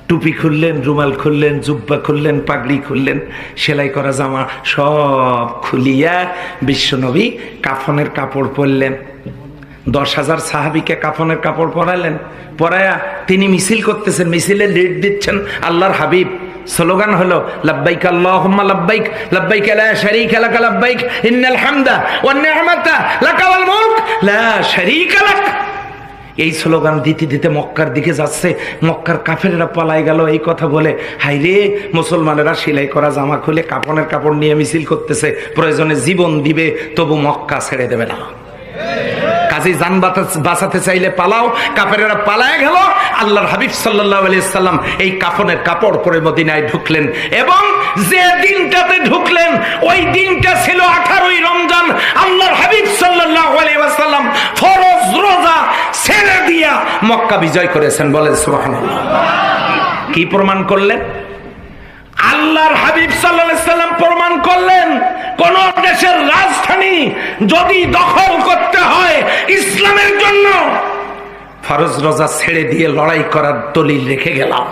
টুপি খুললেন, রুমাল খুললেন, জুব্বা খুললেন, পাগড়ি খুললেন, সেলাই করা জামা সব খুলিয়া বিশ্বনবী কাফনের কাপড় পরলেন। 10,000 সাহাবীকে কাফনের কাপড় পরালেন। পরায়া তিনি মিছিল করতেছেন, মিছিলে লিড দিচ্ছেন আল্লাহর হাবিব। স্লোগান হলো লাব্বাইক আল্লাহুম্মা লাব্বাইক, লাব্বাইক লা শারীকা লাক লাব্বাইক, ইন্নাল হামদা ওয়ান নি'মাতা লাকা ওয়াল মুলক লা শারীকা লাক। এই স্লোগান দিতে দিতে মক্কার দিকে যাচ্ছে। মক্কার কাফেররা পালাই গেল এই কথা বলে। হাইরে, মুসলমানেরা সেলাই করা জামা খুলে কাফনের কাপড় নিয়ে মিছিল করতেছে, প্রয়োজনে জীবন দিবে, তবু মক্কা ছেড়ে দেবে না। কাজী জান বাঁচাতে চাইলে পালাও, কাফেরেরা পালায় গেল। আল্লাহর হাবিব সাল্লাল্লাহু আলাইহি সাল্লাম এই কাফনের কাপড় পরে মদিনায় ঢুকলেন, এবং যে দিনটাতে ঢুকলেন ওই দিনটা ছিল 18ই রমজান। আল্লাহর হাবিব সাল্লাল্লাহু আলাইহি ওয়াসাল্লাম ফরজ রোজা ছেড়ে দিয়া মক্কা বিজয় করেছেন। বলেন সুবহানাল্লাহ। কি প্রমাণ করলেন? আল্লাহর হাবিব সাল্লাল্লাহু আলাইহি সাল্লাম প্রমাণ করলেন, কোন দেশের রাজধানী যদি দখল করতে হয় ইসলামের জন্য, ফরজ রোজা ছেড়ে দিয়ে লড়াই করার দলিল রেখে গেলাম।